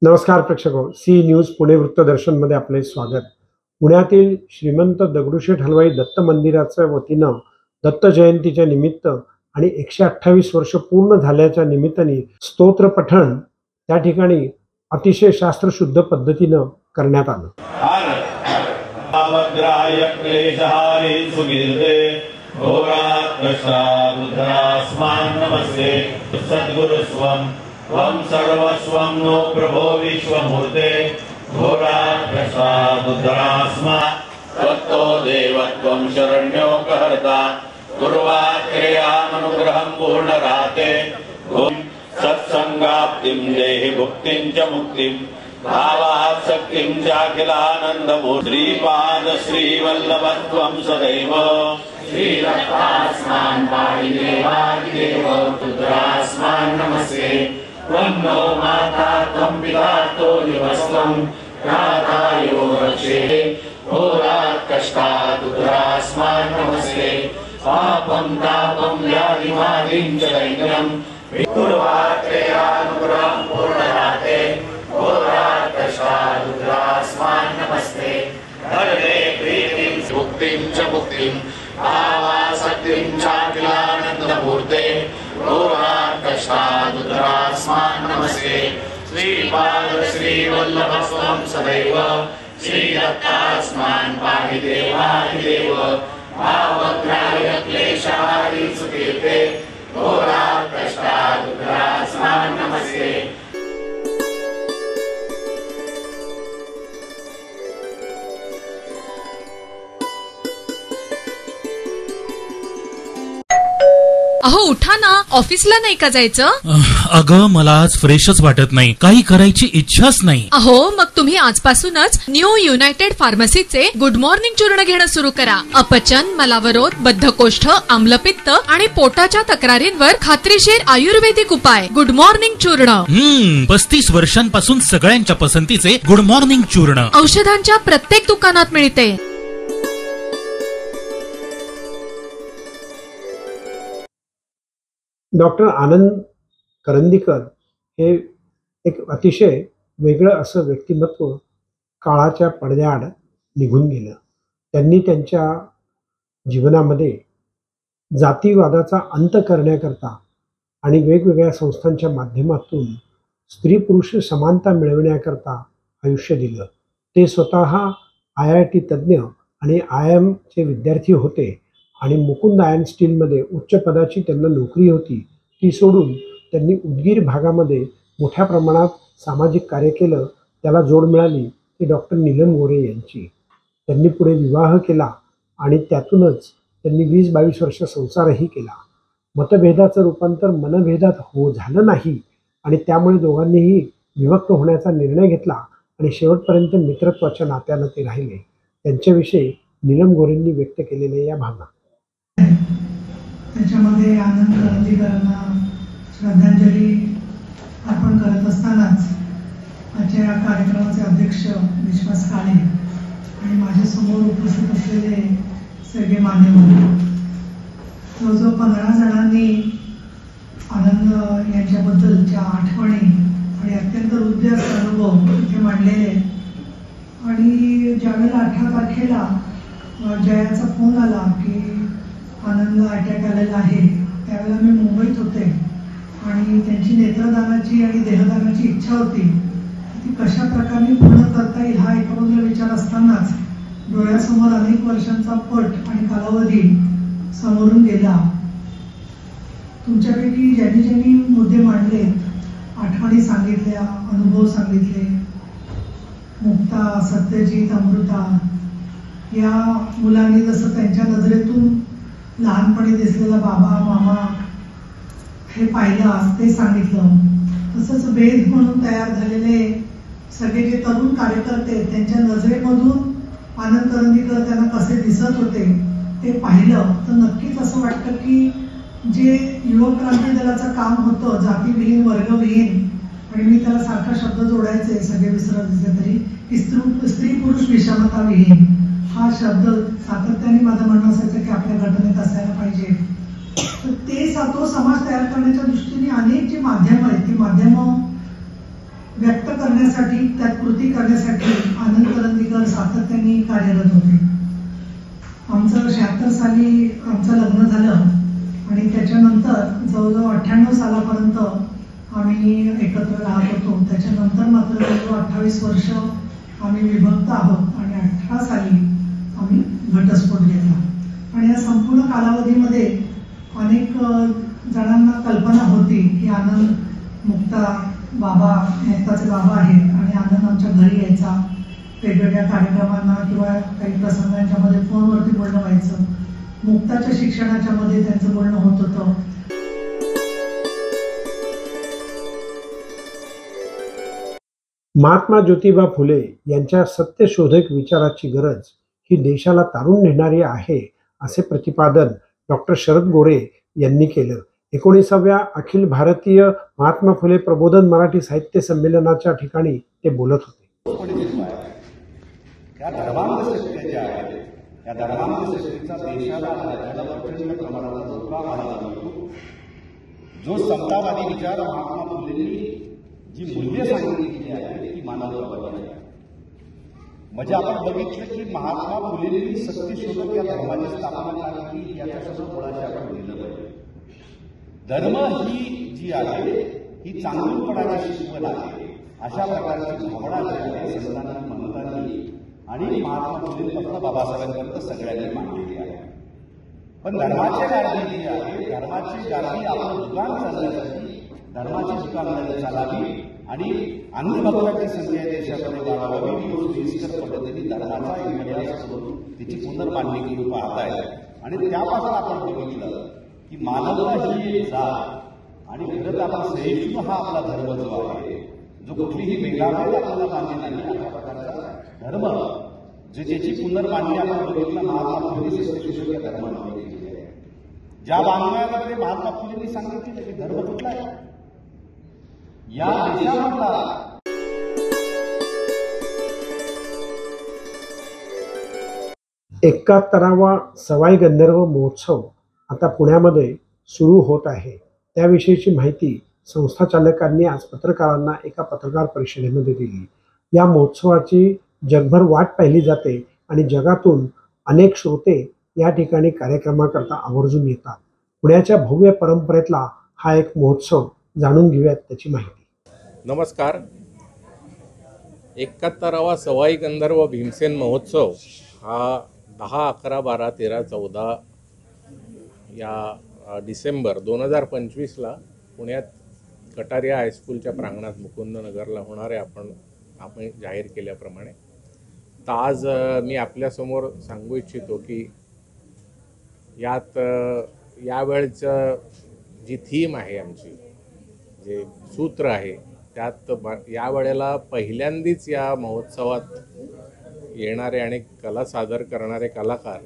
नमस्कार प्रेक्षको, C news Pune वृत्तदर्शन मध्ये आपले स्वागत। पुण्यातील श्रीमंत दगडूशेठ हलवाई दत्त मंदिराच्या वतीनं दत्त जयंतीच्या निमित्त आणि 128 वर्ष पूर्ण झाल्याच्या निमित्ताने स्तोत्र पठण त्या ठिकाणी अतिशय शास्त्रशुद्ध पद्धतीनं करण्यात आलं। वं सर्वस्वं नो प्रभो विश्वमूर्ते घोराप्रसादुद्रास्मा त्वत्तो देवत्वं शरण्यो कहर्ता गुरुवाक्रियामनुग्रहं पूर्णराते सत्संगाप्तिं देहि भुक्तिं च मुक्तिं भावात् शक्तिं चाखिलानन्दमूर्ति श्रीपाद श्रीवल्लभत्वं सदैव श्रीरत्नास्मान् पाहि देवादिदेव रुद्रास्मान् नमस्ते त्वं नो माता त्वं पिता तोयवस्त्वं भ्रातायो रक्षे घोरात् कष्टात् रुद्रास्मान् नमस्ते पापं तापं व्याधिमादिं च दैन्यं गुरुवाक्रियानुग्रहं पूर्णराते घोरात् कष्टात् रुद्रास्मान् नमस्ते धर्मे प्रीतिं मुक्तिं च मुक्तिं भावासक्तिं चाखिलानन्दमूर्ते घोरात् कष्टात् रुद्रास्मान् नमस्ते श्रीपाद श्रीवल्लभस्वं सदैव श्रीरत्नास्मान् पाहि देवादिदेव भावग्राह्य क्लेशहारी सुकीर्ते घोरात् कष्टात् रुद्रास्मान् नमस्ते। अहो उठा ना, ऑफिसला नाही का जायचं? अगं मला आज फ्रेशच वाटत नाही, काही करायची इच्छाच नाही। अहो मग तुम्ही आजपासूनच न्यू युनायटेड फार्मसीचे गुड मॉर्निंग चूर्ण घेणं सुरू करा। अपचन, मलावरोध, बद्धकोष्ठ, आम्लपित्त आणि पोटाच्या तक्रारींवर खात्रीशीर आयुर्वेदिक उपाय गुड मॉर्निंग चूर्ण। 35 वर्षांपासून सगळ्यांच्या पसंतीचे गुड मॉर्निंग चूर्ण औषधांच्या प्रत्येक दुकानात मिळते। डॉक्टर आनंद करंदीकर हे एक अतिशय वेगळं असं व्यक्तिमत्व काळाच्या पडद्याआड निघून गेलं। त्यांनी त्यांच्या जीवनामध्ये जातीवादाचा अंत करण्याकरता आणि वेगवेगळ्या संस्थांच्या माध्यमातून स्त्री पुरुष समानता मिळवण्याकरता आयुष्य दिलं। ते स्वतः IIT तज्ज्ञ आणि IIMचे विद्यार्थी होते आणि मुकुंद आयर्न स्टीलमध्ये उच्च पदाची त्यांना नोकरी होती। ती सोडून त्यांनी उदगीर भागामध्ये मोठ्या प्रमाणात सामाजिक कार्य केलं। त्याला जोड मिळाली ती डॉक्टर नीलम गोरे यांची। त्यांनी पुढे विवाह केला आणि त्यातूनच त्यांनी 20-22 वर्ष संसारही केला। मतभेदाचं रूपांतर मनभेदात झालं नाही आणि त्यामुळे दोघांनीही विभक्त होण्याचा निर्णय घेतला आणि शेवटपर्यंत मित्रत्वाच्या नात्यानं ते राहिले। त्यांच्याविषयी नीलम गोरेंनी व्यक्त केलेल्या या भावना। त्याच्यामध्ये आनंद करंदीकरांना श्रद्धांजली अर्पण करत असतानाच आजच्या या कार्यक्रमाचे अध्यक्ष विश्वास काळे आणि माझ्यासमोर उपस्थित असलेले सगळे मान्यवर, जवळजवळ 15 जणांनी आनंद यांच्याबद्दलच्या आठवणी आणि अत्यंत हृदय अनुभव इथे मांडलेले। आणि ज्यावेळेला 18 तारखेला जयाचा फोन आला की आनंदला अटॅक आलेला आहे, त्यावेळेला मी मुंबईत होते आणि त्यांची नेत्रदानाची आणि देहदानाची इच्छा होती। ती कशा प्रकारे पूर्ण करता येईल हा एका बाजूला विचार असतानाच डोळ्यासमोर अनेक वर्षांचा पट आणि कालावधी समोरून गेला। तुमच्यापैकी ज्यांनी ज्यांनी मुद्दे मांडले, आठवणी सांगितल्या, अनुभव सांगितले, मुक्ता, सत्यजित, अमृता या मुलांनी जसं त्यांच्या नजरेतून लहानपणी दिसलेला बाबा मामा हे पाहिलं, ते सांगितलं, तसंच वेद म्हणून तयार झालेले सगळे जे तरुण कार्यकर्ते त्यांच्या नजरेमधून आनंद करंदीकर त्यांना कसे दिसत होते ते पाहिलं तर नक्कीच असं वाटतं की जे युवक क्रांती दलाचं काम होतं जातीविहीन वर्गविहीन, आणि मी त्याला सारखा शब्द जोडायचे सगळे विसरत दिसले तरी की स्त्री पुरुष विषमताविहीन हा शब्द सातत्याने माझं म्हणणं असायचं की आपल्या घटनेत असायला पाहिजे। तर ते तो समाज तयार करण्याच्या दृष्टीने अनेक जी माध्यमं आहेत ती माध्यमं व्यक्त करण्यासाठी, त्यात कृती करण्यासाठी आनंद करंदीकर सातत्याने कार्यरत होते. आमचं 76 साली आमचं लग्न झालं आणि त्याच्यानंतर जवळजवळ 98 सालापर्यंत आम्ही एकत्र राहत होतो. त्याच्यानंतर मात्र जवळजवळ 28 वर्ष आम्ही विभक्त आहोत आणि 18 साली आम्ही घटस्फोट घेतला. आणि या संपूर्ण कालावधीमध्ये अनेक जणांना कल्पना होती की आनंद मुक्ताचे बाबा आहेत आणि आनंद आमच्या घरी यायचा, वेगवेगळ्या कार्यक्रमांना किंवा काही प्रसंगांच्या मध्ये फोनवरती बोलणं व्हायचं. मुक्ताच्या शिक्षणाच्या मध्ये त्यांचं बोलणं होत होतं. महात्मा ज्योतिबा फुले यांच्या सत्यशोधक विचाराची गरज ही देशाला तारून नेणारी आहे असे प्रतिपादन डॉक्टर शरद गोरे यांनी केलं. 19व्या अखिल भारतीय महात्मा फुले प्रबोधन मराठी साहित्य संमेलनाच्या ठिकाणी ते बोलत होते. या धर्मांध शक्ती ज्या आहेत, या धर्मांध शक्तीचा देशाला राज्याला प्रचंड प्रमाणात धोका आला जातो. जो समतावादी विचार महात्मा फुलेंनी जी मूल्य सांगितली आहेत ती मानवतावादी आहे. म्हणजे आपण बघितलं की महात्मा फुलेंनी सत्यशोधक या धर्माची स्थापना केली, याच्यासमोर मुळाशी आपण दिलं पाहिजे. धर्म ही जी आहे ही चांगुलपणाची शिकवण आहे. अशा प्रकारची भावना जी आहे संतांनी, महंतांनी आणि महात्मा फुले फक्त बाबासाहेबांपर्यंत सगळ्यांनी मांडलेली आहे. पण धर्माची गाडी जी आहे, धर्माची गाडी आपण दुकान चालण्यासाठी धर्माची दुकानदारी चालावी आणि अंधभक्तांची संख्या देशामध्ये वाढवावी. सोयीस्कर पद्धतीने धर्माचा इतिहास करून तिची पुनर्मांडणी करून पाहत आहे. आणि त्यापासून आपण बघितलं की मानवता ही एक जात आणि खरंच आपण सहिष्णू हा आपला धर्म जो आहे, जो कुठलीही भेदाभेद आपल्याला मान्य नाही अशा प्रकारचा धर्म ज्याची पुनर्मांडणी आपण बघितलं महात्मा फुले सत्यशोधक या धर्माने केली आहे. ज्या बांधवामध्ये महात्मा फुलेंनी सांगितलं की धर्म कुठला आहे या देशामधला 71वा सवाई गंधर्व महोत्सव आता पुण्यामध्ये सुरू होत आहे. त्याविषयीची माहिती संस्थाचालकांनी आज पत्रकारांना एका पत्रकार परिषदेमध्ये दिली. या महोत्सवाची जगभर वाट पाहिली जाते आणि जगातून अनेक श्रोते या ठिकाणी कार्यक्रमाकरता आवर्जून येतात. पुण्याच्या भव्य परंपरेतला हा एक महोत्सव जाणून घेऊयात त्याची माहिती. नमस्कार. 71वा सवाई गंधर्व भीमसेन महोत्सव हा 10, 11, 12, 13, 14 या डिसेंबर 2025ला पुण्यात कटारिया हायस्कूलच्या प्रांगणात मुकुंदनगरला होणार आहे. आपण जाहीर केल्याप्रमाणे. तर आज मी आपल्यासमोर सांगू इच्छितो की यात यावेळचं जी थीम आहे, आमची जे सूत्र आहे, त्यात यावेळेला पहिल्यांदाच या महोत्सवात येणारे आणि कला सादर करणारे कलाकार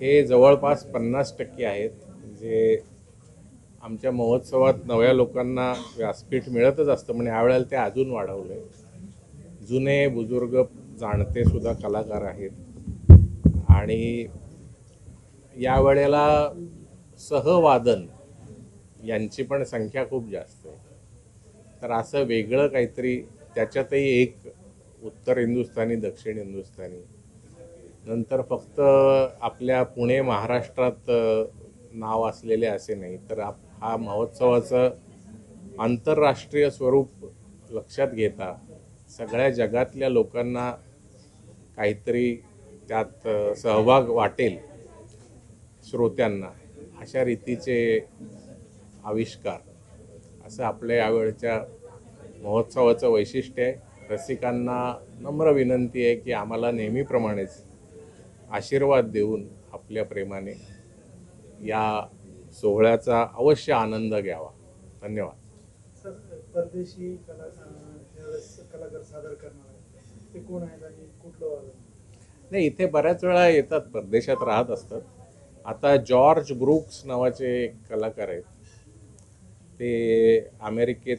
हे जवळपास 50% आहेत. जे आमच्या महोत्सवात नव्या लोकांना व्यासपीठ मिळतच असतं, म्हणजे यावेळेला ते अजून वाढवलं आहे. जुने बुजुर्ग जाणते सुद्धा कलाकार आहेत आणि यावेळेला सहवादन यांची पण संख्या खूप जास्त आहे. तर असं वेगळं काहीतरी, त्याच्यातही एक उत्तर हिंदुस्थानी, दक्षिण हिंदुस्थानी, नंतर फक्त आपल्या पुणे महाराष्ट्रात नाव असलेले असे नाही, तर हा महोत्सवाचं आंतरराष्ट्रीय स्वरूप लक्षात घेता सगळ्या जगातल्या लोकांना काहीतरी त्यात सहभाग वाटेल, श्रोत्यांना, अशा रीतीचे आविष्कार, असं आपल्या यावेळच्या महोत्सवाचं वैशिष्ट्य आहे. रसिकांना नम्र विनंती आहे की आम्हाला नेहमीप्रमाणेच आशीर्वाद देऊन आपल्या प्रेमाने या सोहळ्याचा अवश्य आनंद घ्यावा. धन्यवाद. परदेशी कलाकार सादर करणार ते कोण आहेत आणि कुठलं वादन? नाही, इथे बऱ्याच वेळा येतात, परदेशात राहत असतात. आता जॉर्ज ब्रुक्स नावाचे एक कलाकार आहेत, ते अमेरिकेत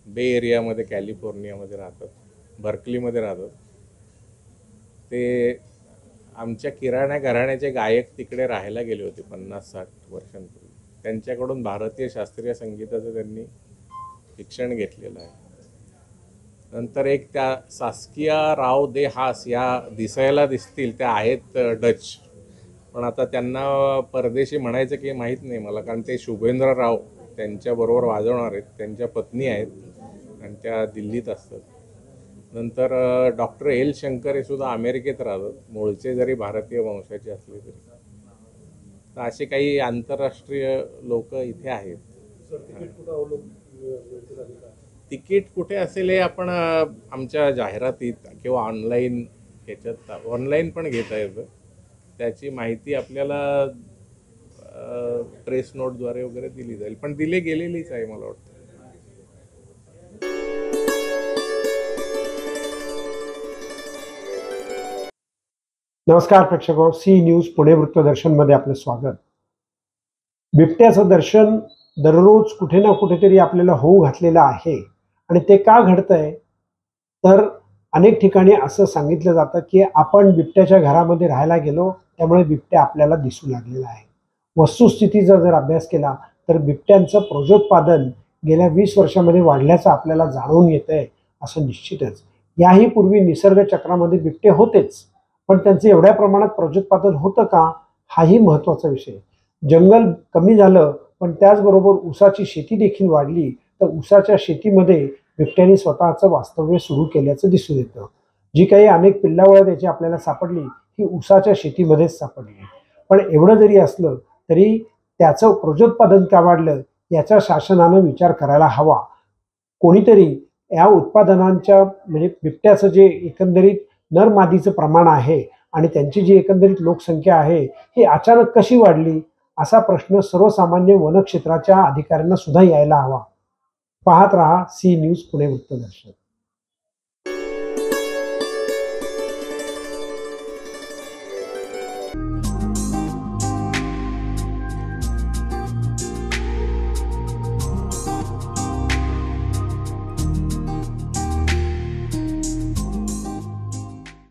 बे एरियामध्ये कॅलिफोर्नियामध्ये राहतात, बर्कलीमध्ये राहतात. ते आमच्या किराणा घराण्याचे गायक तिकडे राहायला गेले होते 50-60 वर्षांपूर्वी. त्यांच्याकडून भारतीय शास्त्रीय संगीताचं त्यांनी शिक्षण घेतलेलं आहे. नंतर एक त्या सास्किया राव दे हास या दिसायला दिसतील त्या आहेत डच, पण आता त्यांना परदेशी म्हणायचं की माहीत नाही मला, कारण ते शुभेंद्र राव त्यांच्याबरोबर वाजवणार आहेत, त्यांच्या पत्नी आहेत आणि त्या दिल्लीत असतात. नंतर डॉक्टर एल शंकर हे सुद्धा अमेरिकेत राहतात, मूळचे जरी भारतीय वंशाचे असले तरी. तर असे काही आंतरराष्ट्रीय लोक इथे आहेत. तिकीट कुठे असेल हे आपण आमच्या जाहिरातीत किंवा ऑनलाईन ह्याच्यात ऑनलाईन पण घेता येतं. त्याची माहिती आपल्याला प्रेस नोटद्वारे वगैरे दिली जाईल, पण दिली गेलेलीच आहे मला वाटतं. नमस्कार प्रेक्षको, सी न्यूज पुणे वृत्तदर्शनमध्ये आपलं स्वागत. बिबट्याचं दर्शन दररोज कुठे ना कुठेतरी आपल्याला होऊ घातलेलं आहे आणि ते का घडतंय तर अनेक ठिकाणी असं सांगितलं जातं की आपण बिबट्याच्या घरामध्ये राहायला गेलो त्यामुळे बिबट्या आपल्याला दिसू लागलेला आहे. वस्तुस्थितीचा जर अभ्यास केला तर बिबट्यांचं प्रजोत्पादन गेल्या 20 वर्षामध्ये वाढल्याचं आपल्याला जाणवून येतंय असं निश्चितच. याही पूर्वी निसर्ग चक्रामध्ये बिबटे होतेच, पण त्यांचं एवढ्या प्रमाणात प्रजोत्पादन होतं का हाही महत्त्वाचा विषय. जंगल कमी झालं पण त्याचबरोबर ऊसाची शेती देखील वाढली, तर ऊसाच्या शेतीमध्ये बिबट्यांनी स्वतःचं वास्तव्य सुरू केल्याचं दिसून येतं. जी काही अनेक पिल्लावळं त्याची आपल्याला सापडली ही ऊसाच्या शेतीमध्येच सापडली. पण एवढं जरी असलं तरी त्याचं प्रजोत्पादन का वाढलं याचा शासनानं विचार करायला हवा. कोणीतरी या उत्पादनांच्या म्हणजे बिबट्याचं जे एकंदरीत नर मादीचं प्रमाण आहे आणि त्यांची जी एकंदरीत लोकसंख्या आहे ही अचानक कशी वाढली असा प्रश्न सर्वसामान्य वनक्षेत्राच्या अधिकाऱ्यांना सुद्धा यायला हवा. पाहत रहा सी न्यूज पुणे वृत्तदर्शन.